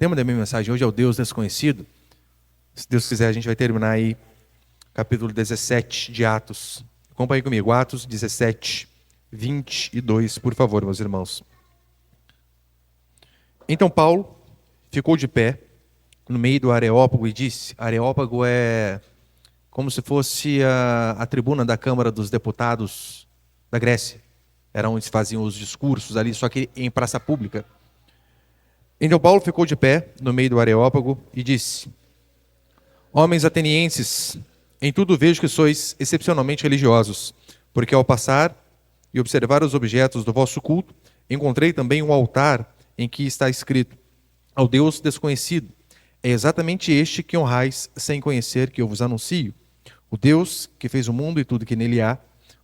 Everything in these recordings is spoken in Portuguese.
tema da minha mensagem hoje é o Deus desconhecido. Se Deus quiser, a gente vai terminar aí capítulo 17 de Atos. Acompanhe comigo, Atos 17, 22, por favor, meus irmãos. Então Paulo ficou de pé no meio do Areópago e disse: Areópago é como se fosse a tribuna da Câmara dos Deputados da Grécia. Era onde se faziam os discursos ali, só que em praça pública. Então Paulo ficou de pé no meio do Areópago e disse: Homens atenienses, em tudo vejo que sois excepcionalmente religiosos, porque ao passar e observar os objetos do vosso culto, encontrei também um altar em que está escrito: ao Deus desconhecido. É exatamente este que honrais sem conhecer que eu vos anuncio. O Deus que fez o mundo e tudo que nele há,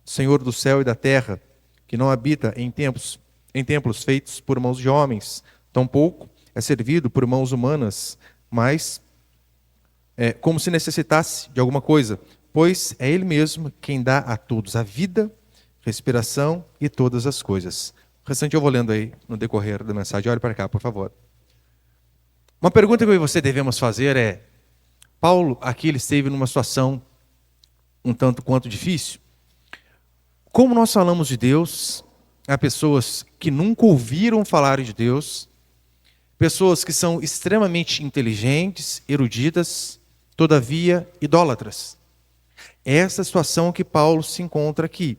o Senhor do céu e da terra, que não habita em templos feitos por mãos de homens, tampouco é servido por mãos humanas, mas como se necessitasse de alguma coisa, pois é Ele mesmo quem dá a todos a vida, respiração e todas as coisas. O restante eu vou lendo aí no decorrer da mensagem. Olhe para cá, por favor. Uma pergunta que eu e você devemos fazer é: Paulo aqui ele esteve numa situação um tanto quanto difícil. Como nós falamos de Deus, há pessoas que nunca ouviram falar de Deus, pessoas que são extremamente inteligentes, eruditas, todavia idólatras. É essa situação que Paulo se encontra aqui.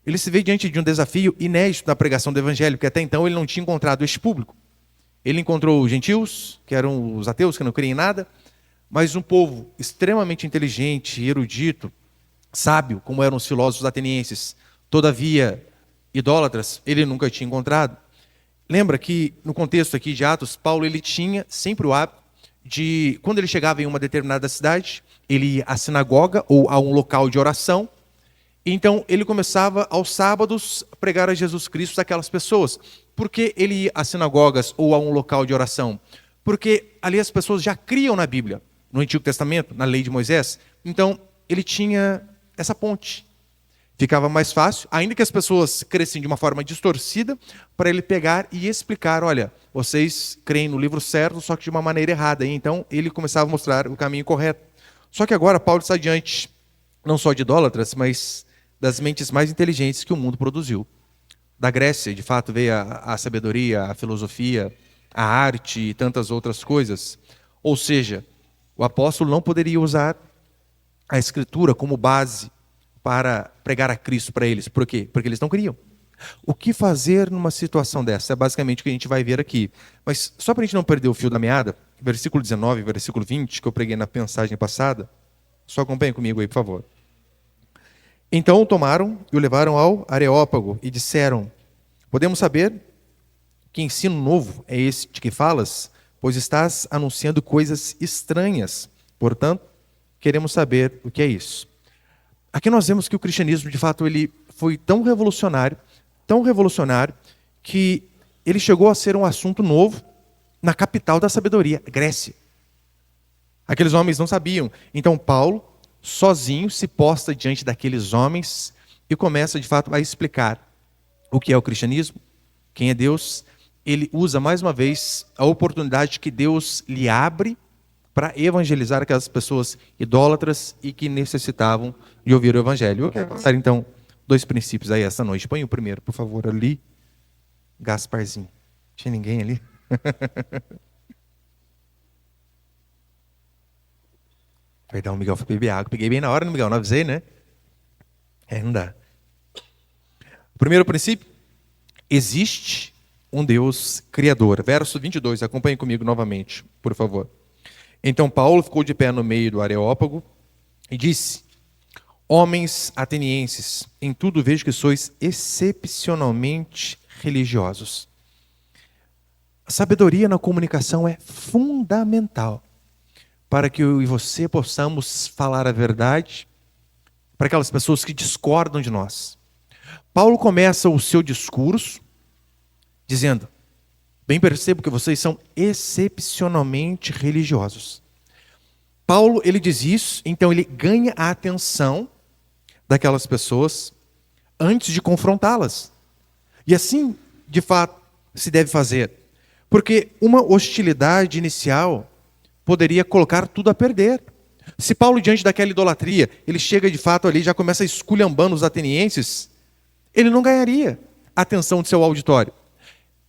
Ele se vê diante de um desafio inédito na pregação do evangelho, que até então ele não tinha encontrado este público. Ele encontrou os gentios, que eram os ateus, que não criam em nada, mas um povo extremamente inteligente, erudito, sábio, como eram os filósofos atenienses, todavia idólatras, ele nunca tinha encontrado. Lembra que no contexto aqui de Atos, Paulo ele tinha sempre o hábito de, quando ele chegava em uma determinada cidade, ele ia à sinagoga ou a um local de oração. Então ele começava aos sábados a pregar a Jesus Cristo àquelas pessoas. Por que ele ia às sinagogas ou a um local de oração? Porque ali as pessoas já criam na Bíblia, no Antigo Testamento, na lei de Moisés. Então ele tinha essa ponte. Ficava mais fácil, ainda que as pessoas crescem de uma forma distorcida, para ele pegar e explicar: olha, vocês creem no livro certo, só que de uma maneira errada. E então ele começava a mostrar o caminho correto. Só que agora Paulo está diante não só de idólatras, mas das mentes mais inteligentes que o mundo produziu. Da Grécia, de fato, veio a sabedoria, a filosofia, a arte e tantas outras coisas. Ou seja, o apóstolo não poderia usar a Escritura como base para pregar a Cristo para eles. Por quê? Porque eles não queriam. O que fazer numa situação dessa? É basicamente o que a gente vai ver aqui. Mas só para a gente não perder o fio da meada, versículo 19 e versículo 20, que eu preguei na mensagem passada, só acompanhe comigo aí, por favor. Então o tomaram e o levaram ao Areópago e disseram: podemos saber que ensino novo é esse de que falas? Pois estás anunciando coisas estranhas. Portanto, queremos saber o que é isso. Aqui nós vemos que o cristianismo, de fato, ele foi tão revolucionário, que ele chegou a ser um assunto novo na capital da sabedoria, Grécia. Aqueles homens não sabiam. Então Paulo, sozinho, se posta diante daqueles homens e começa, de fato, a explicar o que é o cristianismo, quem é Deus. Ele usa, mais uma vez, a oportunidade que Deus lhe abre para evangelizar aquelas pessoas idólatras e que necessitavam de ouvir o evangelho. Eu quero passar, então, 2 princípios aí essa noite. Põe o primeiro, por favor, ali. Gasparzinho. Tinha ninguém ali? Perdão, Miguel, foi beber água. Peguei bem na hora, Miguel? Não avisei, né? Não dá. O primeiro princípio: existe um Deus criador. Verso 22, acompanhe comigo novamente, por favor. Então Paulo ficou de pé no meio do Areópago e disse: homens atenienses, em tudo vejo que sois excepcionalmente religiosos. A sabedoria na comunicação é fundamental para que eu e você possamos falar a verdade para aquelas pessoas que discordam de nós. Paulo começa o seu discurso dizendo: bem percebo que vocês são excepcionalmente religiosos. Paulo, ele diz isso, então ele ganha a atenção daquelas pessoas antes de confrontá-las. E assim, de fato, se deve fazer. Porque uma hostilidade inicial poderia colocar tudo a perder. Se Paulo, diante daquela idolatria, ele chega de fato ali e já começa esculhambando os atenienses, ele não ganharia a atenção de seu auditório.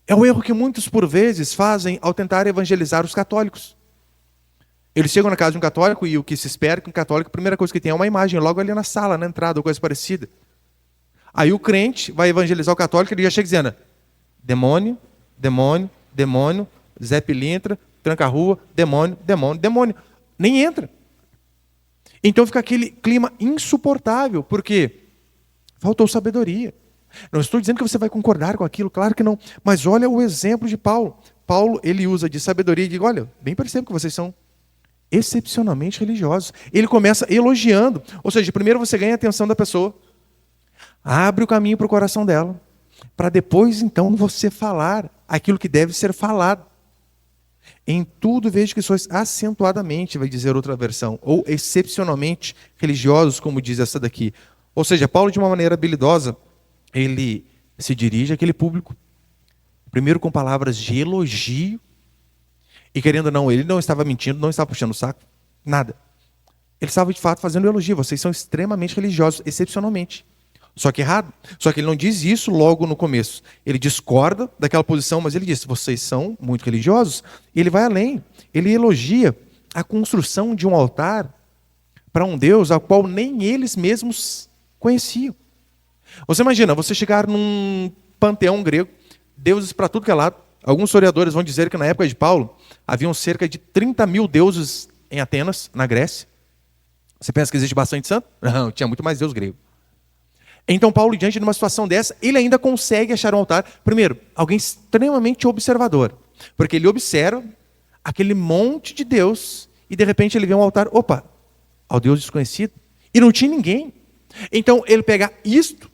É o erro que muitos, por vezes, fazem ao tentar evangelizar os católicos. Eles chegam na casa de um católico e o que se espera que um católico, a primeira coisa que tem é uma imagem, logo ali na sala, na entrada, ou coisa parecida. Aí o crente vai evangelizar o católico e ele já chega dizendo: demônio, demônio, demônio, Zé Pilintra, tranca a rua, demônio, demônio, demônio. Nem entra. Então fica aquele clima insuportável, porque faltou sabedoria. Não estou dizendo que você vai concordar com aquilo, claro que não. Mas olha o exemplo de Paulo. Paulo, ele usa de sabedoria e diz: olha, bem percebo que vocês são excepcionalmente religiosos. Ele começa elogiando. Ou seja, primeiro você ganha a atenção da pessoa, abre o caminho para o coração dela, para depois então você falar aquilo que deve ser falado. Em tudo vejo que sois acentuadamente, vai dizer outra versão, ou excepcionalmente religiosos, como diz essa daqui. Ou seja, Paulo, de uma maneira habilidosa, ele se dirige àquele público, primeiro com palavras de elogio, e querendo ou não, ele não estava mentindo, não estava puxando o saco, nada. Ele estava de fato fazendo elogio. Vocês são extremamente religiosos, excepcionalmente. Só que errado. Só que ele não diz isso logo no começo. Ele discorda daquela posição, mas ele diz: vocês são muito religiosos. E ele vai além. Ele elogia a construção de um altar para um Deus ao qual nem eles mesmos conheciam. Você imagina, você chegar num panteão grego, deuses para tudo que é lado. Alguns historiadores vão dizer que na época de Paulo, haviam cerca de 30 mil deuses em Atenas, na Grécia. Você pensa que existe bastante santo? Não, tinha muito mais deus grego. Então Paulo, diante de uma situação dessa, ele ainda consegue achar um altar. Primeiro, alguém extremamente observador. Porque ele observa aquele monte de Deus e de repente ele vê um altar, opa, ao Deus desconhecido. E não tinha ninguém. Então ele pega isto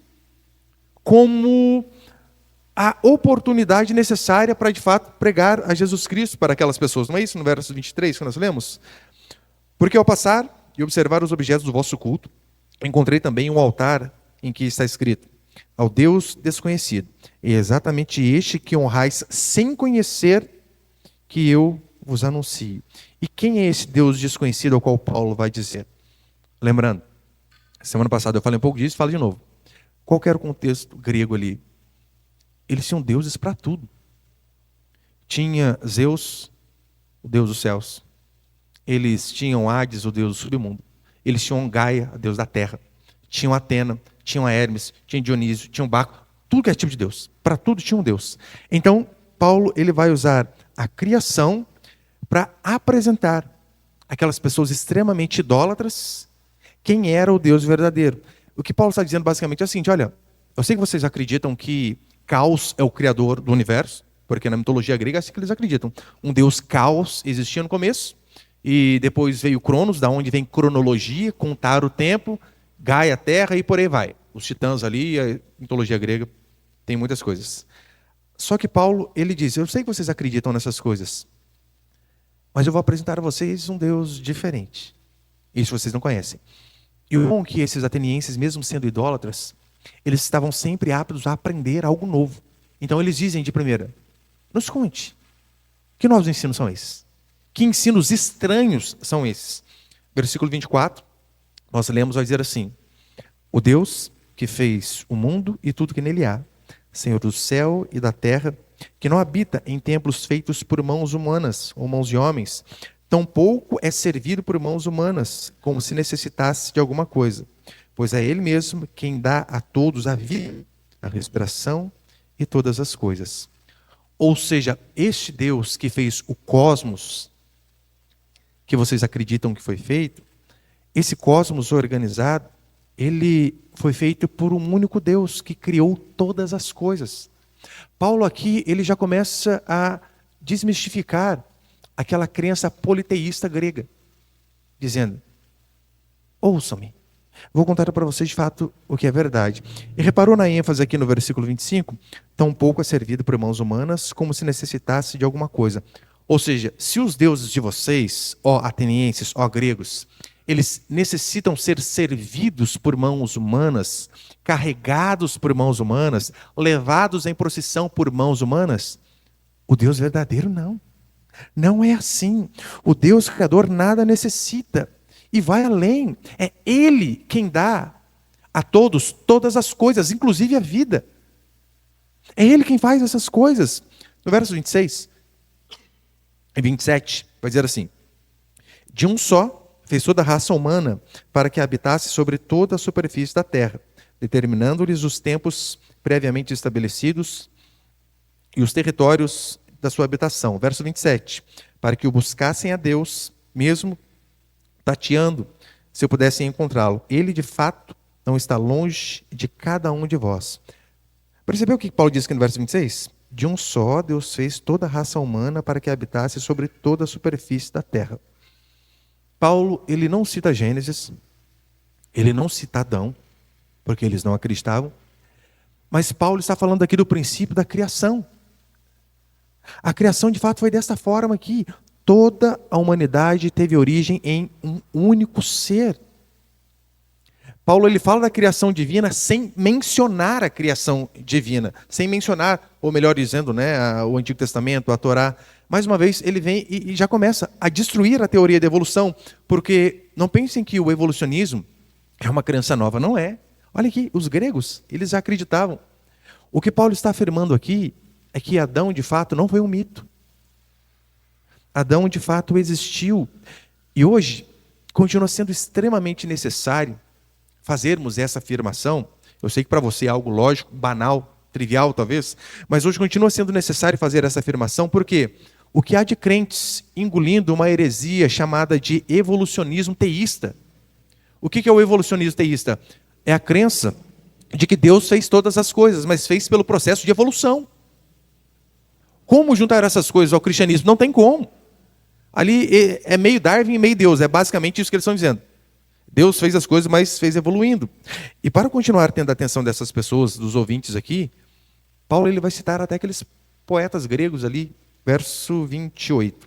como a oportunidade necessária para de fato pregar a Jesus Cristo para aquelas pessoas. Não é isso no verso 23 que nós lemos? Porque ao passar e observar os objetos do vosso culto, encontrei também um altar em que está escrito: ao Deus desconhecido. É exatamente este que honrais sem conhecer que eu vos anuncio. E quem é esse Deus desconhecido ao qual Paulo vai dizer? Lembrando, semana passada eu falei um pouco disso, falo de novo. Qual que era o contexto grego ali? Eles tinham deuses para tudo. Tinha Zeus, o Deus dos céus. Eles tinham Hades, o Deus do submundo. Eles tinham Gaia, a Deus da terra. Tinham Atena, tinham Hermes, tinha Dionísio, tinham Baco. Tudo que é tipo de Deus. Para tudo tinha um Deus. Então, Paulo ele vai usar a criação para apresentar aquelas pessoas extremamente idólatras quem era o Deus verdadeiro. O que Paulo está dizendo basicamente é o seguinte: olha, eu sei que vocês acreditam que Caos é o criador do universo, porque na mitologia grega é assim que eles acreditam. Um deus Caos existia no começo, e depois veio Cronos, da onde vem cronologia, contar o tempo, Gaia, a terra e por aí vai. Os titãs ali, a mitologia grega, tem muitas coisas. Só que Paulo, ele diz: eu sei que vocês acreditam nessas coisas, mas eu vou apresentar a vocês um Deus diferente. Isso vocês não conhecem. E o bom é que esses atenienses, mesmo sendo idólatras, eles estavam sempre aptos a aprender algo novo. Então eles dizem de primeira: nos conte, que novos ensinos são esses? Que ensinos estranhos são esses? Versículo 24, nós lemos, vai dizer assim: o Deus que fez o mundo e tudo que nele há, Senhor do céu e da terra, que não habita em templos feitos por mãos humanas ou mãos de homens, tampouco é servido por mãos humanas, como se necessitasse de alguma coisa, pois é Ele mesmo quem dá a todos a vida, a respiração e todas as coisas. Ou seja, este Deus que fez o cosmos, que vocês acreditam que foi feito, esse cosmos organizado, ele foi feito por um único Deus que criou todas as coisas. Paulo aqui, ele já começa a desmistificar aquela crença politeísta grega, dizendo: ouçam-me, vou contar para vocês de fato o que é verdade. E reparou na ênfase aqui no versículo 25? Tampouco é servido por mãos humanas, como se necessitasse de alguma coisa. Ou seja, se os deuses de vocês, ó atenienses, ó gregos, eles necessitam ser servidos por mãos humanas, carregados por mãos humanas, levados em procissão por mãos humanas, O Deus verdadeiro não. Não é assim. O Deus Criador nada necessita. E vai além. É Ele quem dá a todos todas as coisas, inclusive a vida. É Ele quem faz essas coisas. No verso 26 e 27, vai dizer assim: de um só fez toda a raça humana para que habitasse sobre toda a superfície da terra, determinando-lhes os tempos previamente estabelecidos e os territórios da sua habitação. Verso 27, para que o buscassem a Deus, mesmo tateando, se pudessem encontrá-lo. Ele, de fato, não está longe de cada um de vós. Percebeu o que Paulo diz aqui no verso 26? De um só Deus fez toda a raça humana para que habitasse sobre toda a superfície da terra. Paulo, ele não cita Gênesis, ele não cita Adão, porque eles não acreditavam, mas Paulo está falando aqui do princípio da criação. A criação, de fato, foi desta forma aqui. Toda a humanidade teve origem em um único ser. Paulo, ele fala da criação divina sem mencionar a criação divina, sem mencionar, ou melhor dizendo, né, o Antigo Testamento, a Torá. Mais uma vez, ele vem e já começa a destruir a teoria da evolução, porque não pensem que o evolucionismo é uma crença nova, não é. Olha aqui, os gregos, eles já acreditavam. O que Paulo está afirmando aqui é que Adão, de fato, não foi um mito. Adão, de fato, existiu. E hoje, continua sendo extremamente necessário fazermos essa afirmação. Eu sei que para você é algo lógico, banal, trivial talvez, mas hoje continua sendo necessário fazer essa afirmação, porque o que há de crentes engolindo uma heresia chamada de evolucionismo teísta. O que é o evolucionismo teísta? É a crença de que Deus fez todas as coisas, mas fez pelo processo de evolução. Como juntar essas coisas ao cristianismo? Não tem como. Ali é meio Darwin e meio Deus, é basicamente isso que eles estão dizendo. Deus fez as coisas, mas fez evoluindo. E para continuar tendo a atenção dessas pessoas, dos ouvintes aqui, Paulo ele vai citar até aqueles poetas gregos ali, verso 28.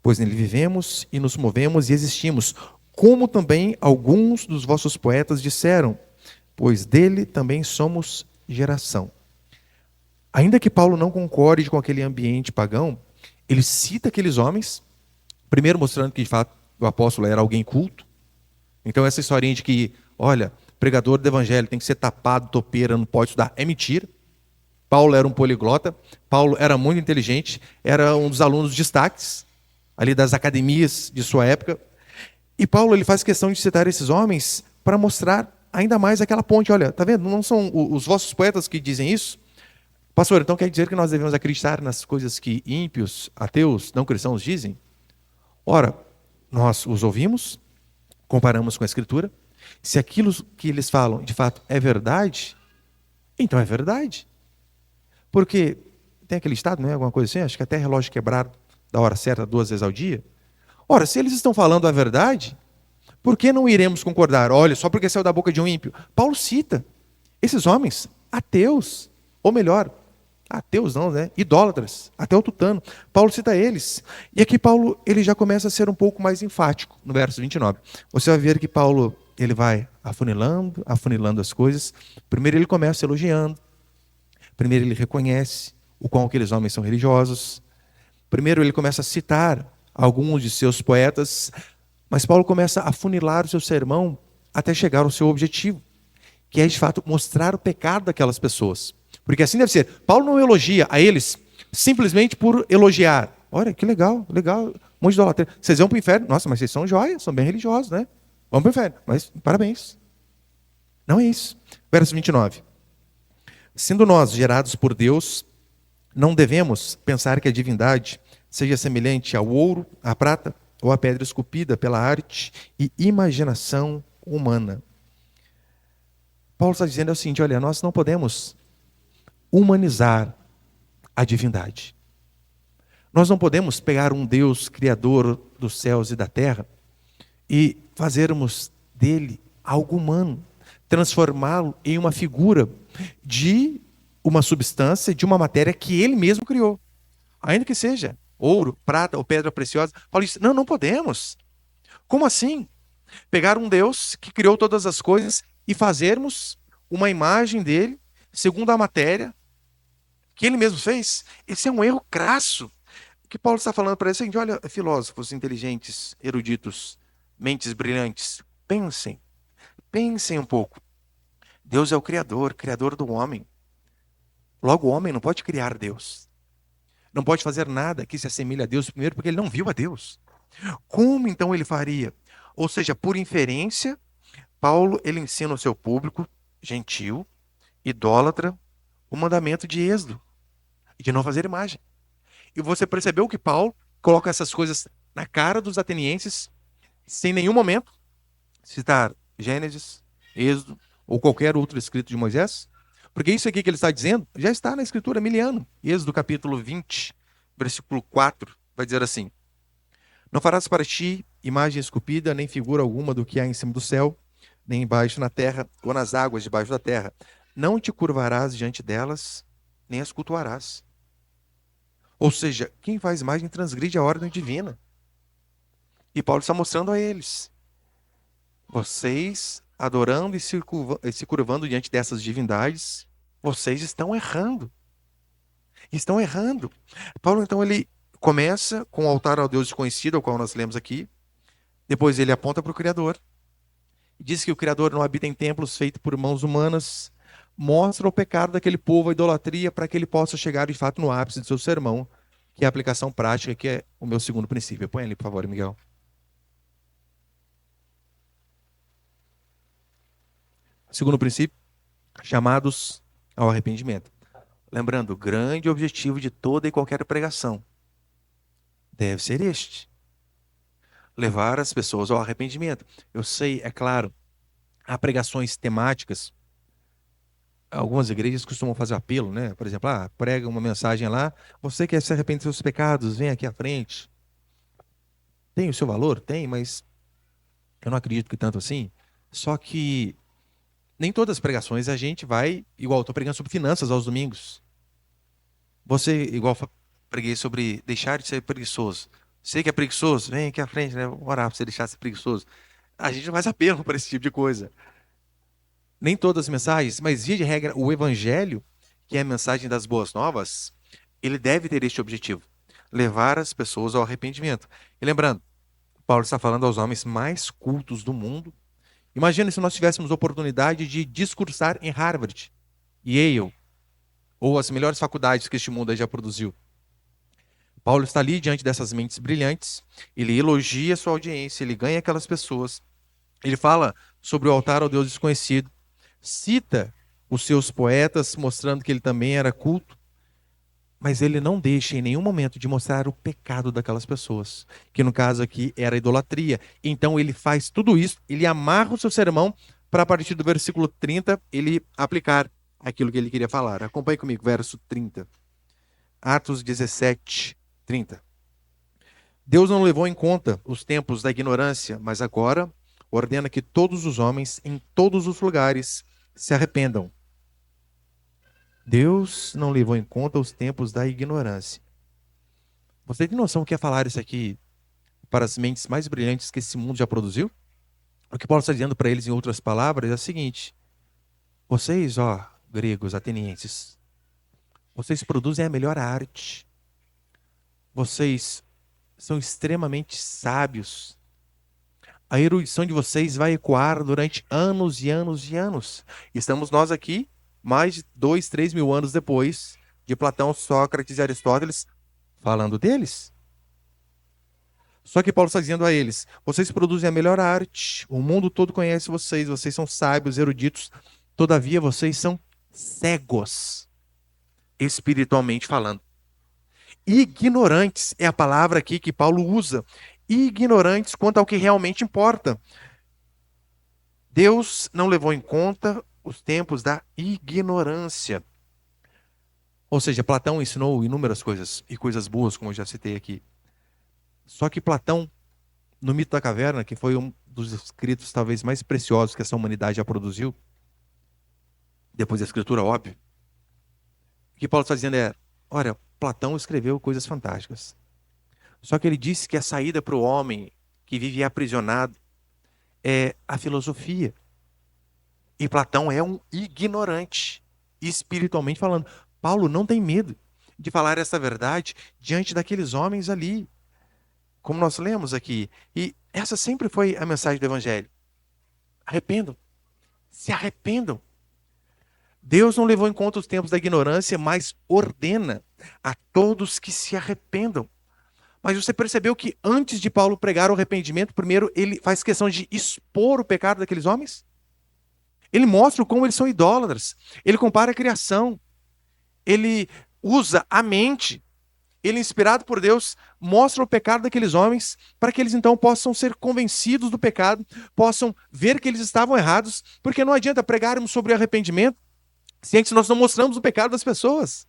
Pois nele vivemos e nos movemos e existimos, como também alguns dos vossos poetas disseram, pois dele também somos geração. Ainda que Paulo não concorde com aquele ambiente pagão, ele cita aqueles homens, primeiro mostrando que de fato o apóstolo era alguém culto. Então essa historinha de que, olha, pregador do evangelho tem que ser tapado, topeira, não pode estudar, é mentira. Paulo era um poliglota, Paulo era muito inteligente, era um dos alunos destaques ali das academias de sua época. E Paulo ele faz questão de citar esses homens para mostrar ainda mais aquela ponte. Olha, tá vendo? Não são os vossos poetas que dizem isso? Pastor, então quer dizer que nós devemos acreditar nas coisas que ímpios, ateus, não cristãos dizem? Ora, nós os ouvimos, comparamos com a Escritura. Se aquilo que eles falam, de fato, é verdade, então é verdade. Porque tem aquele estado, não é? Alguma coisa assim, acho que até relógio quebrado da hora certa 2 vezes ao dia. Ora, se eles estão falando a verdade, por que não iremos concordar? Olha, só porque saiu da boca de um ímpio. Paulo cita esses homens, ateus, ou melhor, ateus não, né? Idólatras, até o tutano. Paulo cita eles. E aqui Paulo ele já começa a ser um pouco mais enfático no verso 29. Você vai ver que Paulo ele vai afunilando as coisas. Primeiro ele começa elogiando. Primeiro ele reconhece o quão aqueles homens são religiosos. Primeiro ele começa a citar alguns de seus poetas. Mas Paulo começa a afunilar o seu sermão até chegar ao seu objetivo, que é de fato mostrar o pecado daquelas pessoas. Porque assim deve ser. Paulo não elogia a eles simplesmente por elogiar. Olha, que legal, legal, um monte de idolatria. Vocês vão para o inferno? Nossa, mas vocês são joias, são bem religiosos, né? Vão para o inferno, mas parabéns. Não é isso. Verso 29. Sendo nós gerados por Deus, não devemos pensar que a divindade seja semelhante ao ouro, à prata ou à pedra esculpida pela arte e imaginação humana. Paulo está dizendo o seguinte, olha, nós não podemos humanizar a divindade. Nós não podemos pegar um Deus criador dos céus e da terra e fazermos dele algo humano, transformá-lo em uma figura de uma substância, de uma matéria que ele mesmo criou. Ainda que seja ouro, prata ou pedra preciosa. Paulo diz, não podemos. Como assim? Pegar um Deus que criou todas as coisas e fazermos uma imagem dele, segundo a matéria, que ele mesmo fez, esse é um erro crasso. O que Paulo está falando para ele é o seguinte: olha, filósofos inteligentes, eruditos, mentes brilhantes, pensem um pouco. Deus é o Criador, Criador do homem. Logo, o homem não pode criar Deus. Não pode fazer nada que se assemelhe a Deus, primeiro porque ele não viu a Deus. Como então ele faria? Ou seja, por inferência, Paulo ele ensina ao seu público gentil, idólatra, o mandamento de Êxodo, de não fazer imagem. E você percebeu que Paulo coloca essas coisas na cara dos atenienses, sem nenhum momento citar Gênesis, Êxodo ou qualquer outro escrito de Moisés? Porque isso aqui que ele está dizendo já está na escritura miliano. Êxodo capítulo 20, versículo 4, vai dizer assim: não farás para ti imagem esculpida, nem figura alguma do que há em cima do céu, nem embaixo na terra, ou nas águas debaixo da terra. Não te curvarás diante delas, nem as cultuarás. Ou seja, quem faz imagem transgride a ordem divina. E Paulo está mostrando a eles: vocês adorando e se curvando diante dessas divindades, vocês estão errando. Estão errando. Paulo, então, ele começa com o altar ao Deus desconhecido, ao qual nós lemos aqui. Depois ele aponta para o Criador. Diz que o Criador não habita em templos feitos por mãos humanas. Mostra o pecado daquele povo, a idolatria, para que ele possa chegar, de fato, no ápice do seu sermão, que é a aplicação prática, que é o meu segundo princípio. Põe ali, por favor, Miguel. Segundo princípio, chamados ao arrependimento. Lembrando, o grande objetivo de toda e qualquer pregação deve ser este: levar as pessoas ao arrependimento. Eu sei, é claro, há pregações temáticas. Algumas igrejas costumam fazer apelo, né? Por exemplo, prega uma mensagem lá: você quer se arrepender dos seus pecados, vem aqui à frente. Tem o seu valor? Tem, mas eu não acredito que tanto assim. Só que nem todas as pregações a gente vai, igual eu estou pregando sobre finanças aos domingos. Você, igual preguei sobre deixar de ser preguiçoso. Você que é preguiçoso, vem aqui à frente, né? Vou orar para você deixar de ser preguiçoso. A gente não faz apelo para esse tipo de coisa. Nem todas as mensagens, mas via de regra, o evangelho, que é a mensagem das boas novas, ele deve ter este objetivo: levar as pessoas ao arrependimento. E lembrando, Paulo está falando aos homens mais cultos do mundo. Imagina se nós tivéssemos oportunidade de discursar em Harvard, Yale, ou as melhores faculdades que este mundo já produziu. Paulo está ali diante dessas mentes brilhantes, ele elogia sua audiência, ele ganha aquelas pessoas, ele fala sobre o altar ao Deus desconhecido, cita os seus poetas, mostrando que ele também era culto, mas ele não deixa em nenhum momento de mostrar o pecado daquelas pessoas, que no caso aqui era a idolatria. Então ele faz tudo isso, ele amarra o seu sermão para, a partir do versículo 30, ele aplicar aquilo que ele queria falar. Acompanhe comigo, verso 30. Atos 17, 30. Deus não levou em conta os tempos da ignorância, mas agora ordena que todos os homens, em todos os lugares, se arrependam. Deus não levou em conta os tempos da ignorância. Você tem noção do que é falar isso aqui para as mentes mais brilhantes que esse mundo já produziu? O que Paulo está dizendo para eles, em outras palavras, é o seguinte: vocês, gregos, atenienses, vocês produzem a melhor arte. Vocês são extremamente sábios. A erudição de vocês vai ecoar durante anos e anos e anos. Estamos nós aqui, mais de 2, 3 mil anos depois de Platão, Sócrates e Aristóteles, falando deles. Só que Paulo está dizendo a eles: vocês produzem a melhor arte, o mundo todo conhece vocês, vocês são sábios, eruditos, todavia vocês são cegos, espiritualmente falando. Ignorantes é a palavra aqui que Paulo usa. Ignorantes quanto ao que realmente importa. Deus não levou em conta os tempos da ignorância. Ou seja, Platão ensinou inúmeras coisas, e coisas boas, como eu já citei aqui. Só que Platão, no Mito da Caverna, que foi um dos escritos talvez mais preciosos que essa humanidade já produziu, depois da escritura, óbvio, o que Paulo está dizendo é: olha, Platão escreveu coisas fantásticas. Só que ele disse que a saída para o homem que vive aprisionado é a filosofia. E Platão é um ignorante, espiritualmente falando. Paulo não tem medo de falar essa verdade diante daqueles homens ali, como nós lemos aqui. E essa sempre foi a mensagem do Evangelho. Arrependam, se arrependam. Deus não levou em conta os tempos da ignorância, mas ordena a todos que se arrependam. Mas você percebeu que antes de Paulo pregar o arrependimento, primeiro ele faz questão de expor o pecado daqueles homens? Ele mostra como eles são idólatras. Ele compara a criação. Ele usa a mente. Ele, inspirado por Deus, mostra o pecado daqueles homens para que eles então possam ser convencidos do pecado, possam ver que eles estavam errados, porque não adianta pregarmos sobre arrependimento se antes nós não mostramos o pecado das pessoas.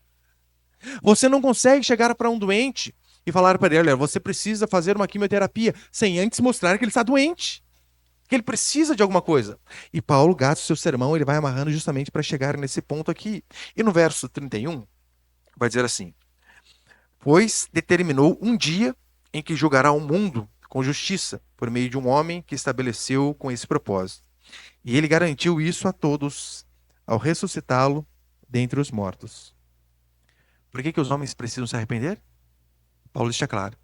Você não consegue chegar para um doente e falar para ele, olha, você precisa fazer uma quimioterapia, sem antes mostrar que ele está doente, que ele precisa de alguma coisa. E Paulo gasta o seu sermão, ele vai amarrando justamente para chegar nesse ponto aqui. E no verso 31, vai dizer assim, pois determinou um dia em que julgará o mundo com justiça, por meio de um homem que estabeleceu com esse propósito. E ele garantiu isso a todos, ao ressuscitá-lo dentre os mortos. Por que os homens precisam se arrepender? Paulo deixa claro,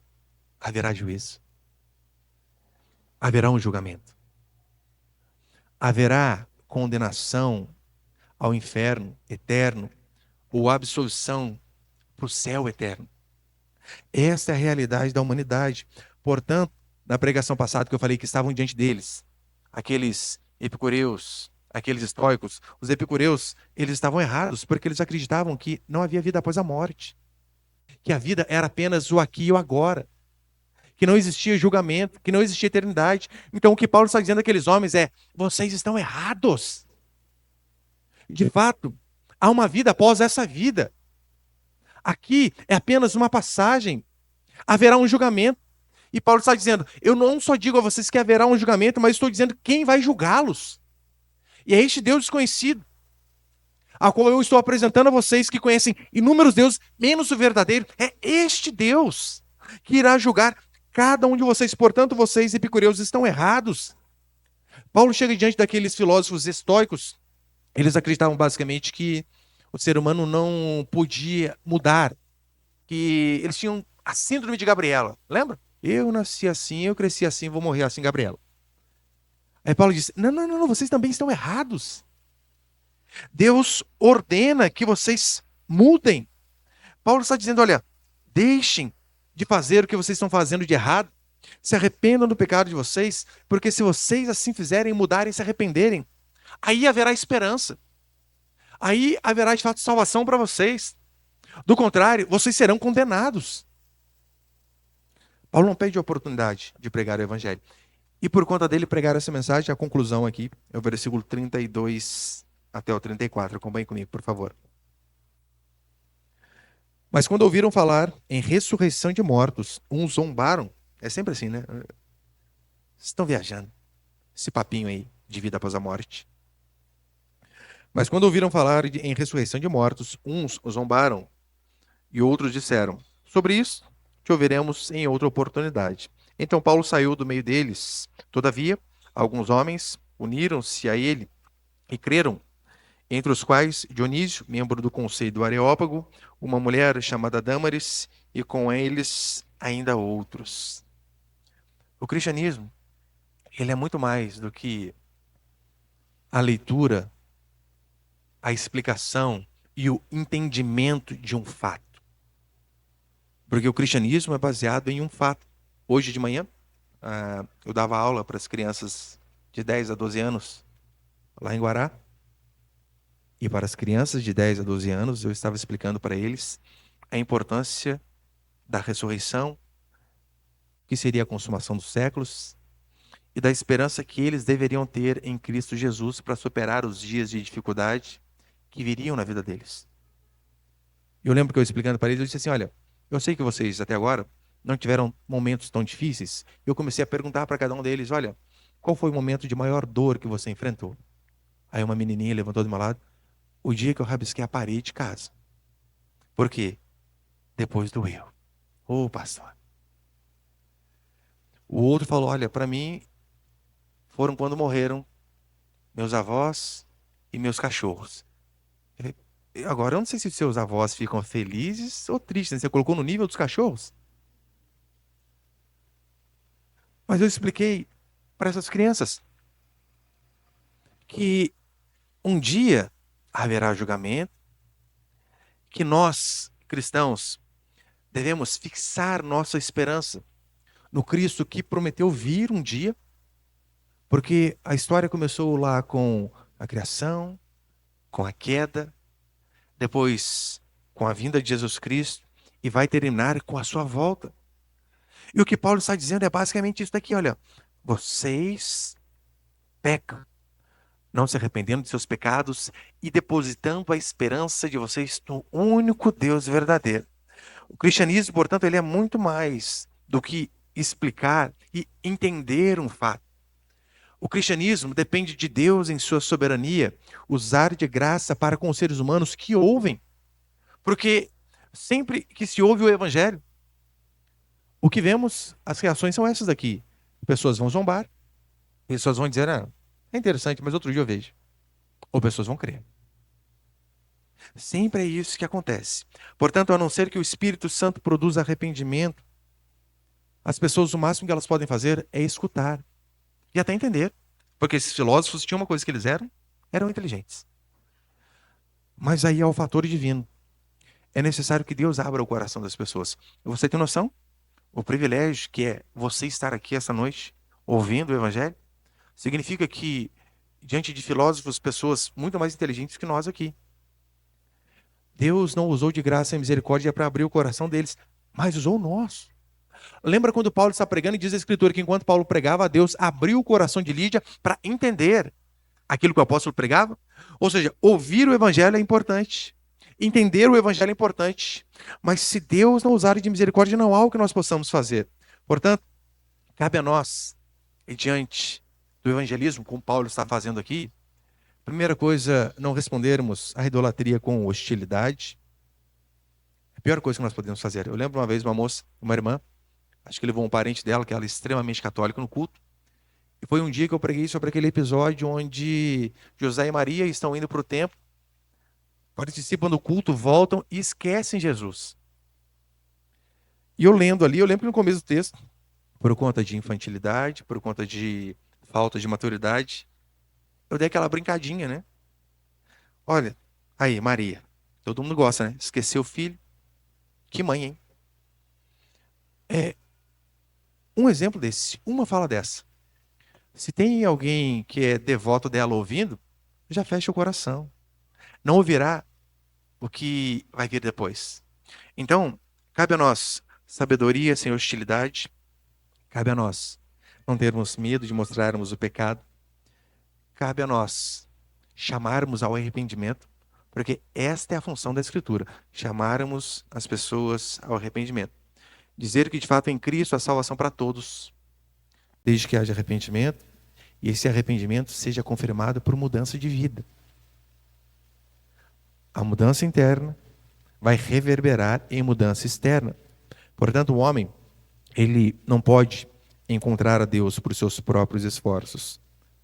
haverá juízo. Haverá um julgamento. Haverá condenação ao inferno eterno ou absolvição para o céu eterno. Esta é a realidade da humanidade. Portanto, na pregação passada que eu falei que estavam diante deles, aqueles epicureus, aqueles estoicos, os epicureus, eles estavam errados porque eles acreditavam que não havia vida após a morte, que a vida era apenas o aqui e o agora, que não existia julgamento, que não existia eternidade. Então o que Paulo está dizendo àqueles homens é, vocês estão errados. De fato, há uma vida após essa vida. Aqui é apenas uma passagem. Haverá um julgamento. E Paulo está dizendo, eu não só digo a vocês que haverá um julgamento, mas estou dizendo quem vai julgá-los. E é este Deus desconhecido, a qual eu estou apresentando a vocês que conhecem inúmeros deuses, menos o verdadeiro. É este Deus que irá julgar cada um de vocês. Portanto, vocês, epicureus, estão errados. Paulo chega diante daqueles filósofos estoicos. Eles acreditavam basicamente que o ser humano não podia mudar, que eles tinham a síndrome de Gabriela, lembra? Eu nasci assim, eu cresci assim, vou morrer assim, Gabriela. Aí Paulo diz, não, vocês também estão errados. Deus ordena que vocês mudem. Paulo está dizendo, olha, deixem de fazer o que vocês estão fazendo de errado, se arrependam do pecado de vocês, porque se vocês assim fizerem, mudarem, se arrependerem, aí haverá esperança. Aí haverá de fato salvação para vocês. Do contrário, vocês serão condenados. Paulo não perde a oportunidade de pregar o evangelho. E por conta dele pregar essa mensagem, a conclusão aqui é o versículo 32 até o 34. Acompanhe comigo, por favor. Mas quando ouviram falar em ressurreição de mortos, uns zombaram. É sempre assim, né? Vocês estão viajando. Esse papinho aí de vida após a morte. Mas quando ouviram falar em ressurreição de mortos, uns zombaram e outros disseram, sobre isso te ouviremos em outra oportunidade. Então Paulo saiu do meio deles. Todavia, alguns homens uniram-se a ele e creram, entre os quais Dionísio, membro do conselho do Areópago, uma mulher chamada Dâmaris, e com eles ainda outros. O cristianismo, ele é muito mais do que a leitura, a explicação e o entendimento de um fato. Porque o cristianismo é baseado em um fato. Hoje de manhã, eu dava aula para as crianças de 10 a 12 anos, lá em Guará. E para as crianças de 10 a 12 anos, eu estava explicando para eles a importância da ressurreição, que seria a consumação dos séculos, e da esperança que eles deveriam ter em Cristo Jesus para superar os dias de dificuldade que viriam na vida deles. Eu lembro que eu explicando para eles, eu disse assim, olha, eu sei que vocês até agora não tiveram momentos tão difíceis. Eu comecei a perguntar para cada um deles, olha, qual foi o momento de maior dor que você enfrentou? Aí uma menininha levantou do meu lado, o dia que eu rabisquei a parede de casa. Por quê? Depois doeu. Ô, pastor. O outro falou, olha, para mim, foram quando morreram meus avós e meus cachorros. Agora, eu não sei se seus avós ficam felizes ou tristes, né? Você colocou no nível dos cachorros. Mas eu expliquei para essas crianças que um dia haverá julgamento, que nós, cristãos, devemos fixar nossa esperança no Cristo que prometeu vir um dia, porque a história começou lá com a criação, com a queda, depois com a vinda de Jesus Cristo e vai terminar com a sua volta. E o que Paulo está dizendo é basicamente isso daqui, olha, vocês pecam, não se arrependendo de seus pecados e depositando a esperança de vocês no único Deus verdadeiro. O cristianismo, portanto, ele é muito mais do que explicar e entender um fato. O cristianismo depende de Deus em sua soberania usar de graça para com os seres humanos que ouvem. Porque sempre que se ouve o evangelho, o que vemos, as reações são essas daqui. Pessoas vão zombar, pessoas vão dizer, ah, é interessante, mas outro dia eu vejo. Ou pessoas vão crer. Sempre é isso que acontece. Portanto, a não ser que o Espírito Santo produza arrependimento, as pessoas, o máximo que elas podem fazer é escutar e até entender. Porque esses filósofos tinham uma coisa que eles eram inteligentes. Mas aí é o fator divino. É necessário que Deus abra o coração das pessoas. Você tem noção? O privilégio que é você estar aqui essa noite, ouvindo o Evangelho, significa que, diante de filósofos, pessoas muito mais inteligentes que nós aqui, Deus não usou de graça e misericórdia para abrir o coração deles, mas usou o nosso. Lembra quando Paulo está pregando e diz a Escritura que enquanto Paulo pregava, Deus abriu o coração de Lídia para entender aquilo que o apóstolo pregava? Ou seja, ouvir o Evangelho é importante. Entender o Evangelho é importante. Mas se Deus não usar de misericórdia, não há o que nós possamos fazer. Portanto, cabe a nós, e diante do evangelismo, como Paulo está fazendo aqui, primeira coisa, não respondermos à idolatria com hostilidade. É a pior coisa que nós podemos fazer. Eu lembro uma vez uma moça, uma irmã, acho que levou um parente dela, que ela é extremamente católica, no culto. E foi um dia que eu preguei sobre aquele episódio onde José e Maria estão indo para o templo, participam do culto, voltam e esquecem Jesus. E eu lendo ali, eu lembro que no começo do texto, por conta de infantilidade, por conta de falta de maturidade, eu dei aquela brincadinha, né? Olha, aí, Maria. Todo mundo gosta, né? Esqueceu o filho. Que mãe, hein? É um exemplo desse, uma fala dessa. Se tem alguém que é devoto dela ouvindo, já fecha o coração. Não ouvirá o que vai vir depois. Então, cabe a nós sabedoria sem hostilidade. Cabe a nós não termos medo de mostrarmos o pecado. Cabe a nós chamarmos ao arrependimento, porque esta é a função da Escritura, chamarmos as pessoas ao arrependimento. Dizer que de fato em Cristo há salvação para todos, desde que haja arrependimento, e esse arrependimento seja confirmado por mudança de vida. A mudança interna vai reverberar em mudança externa. Portanto, o homem, ele não pode encontrar a Deus por seus próprios esforços,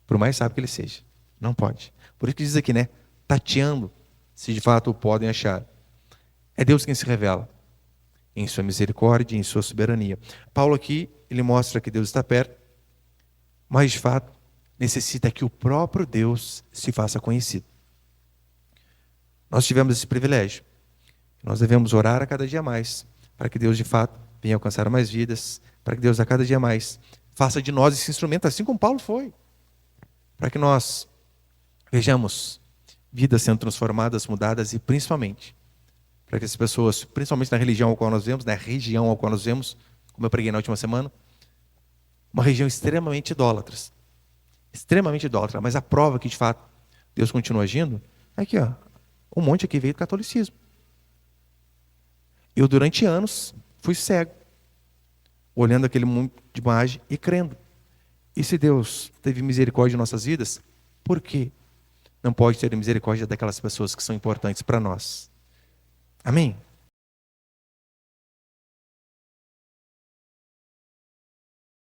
por mais sábio que ele seja. Não pode. Por isso que diz aqui, né? Tateando, se de fato o podem achar. É Deus quem se revela, em sua misericórdia, em sua soberania. Paulo aqui, ele mostra que Deus está perto, mas de fato, necessita que o próprio Deus se faça conhecido. Nós tivemos esse privilégio. Nós devemos orar a cada dia mais, para que Deus de fato venha alcançar mais vidas, para que Deus a cada dia mais faça de nós esse instrumento, assim como Paulo foi. Para que nós vejamos vidas sendo transformadas, mudadas e principalmente, para que as pessoas, principalmente na religião ao qual nós vemos, na região ao qual nós vemos, como eu preguei na última semana, uma região extremamente idólatra, mas a prova que de fato Deus continua agindo, é aqui, ó, um monte aqui veio do catolicismo. Eu durante anos fui cego, olhando aquele mundo de imagem e crendo. E se Deus teve misericórdia em nossas vidas, por que não pode ter misericórdia daquelas pessoas que são importantes para nós? Amém?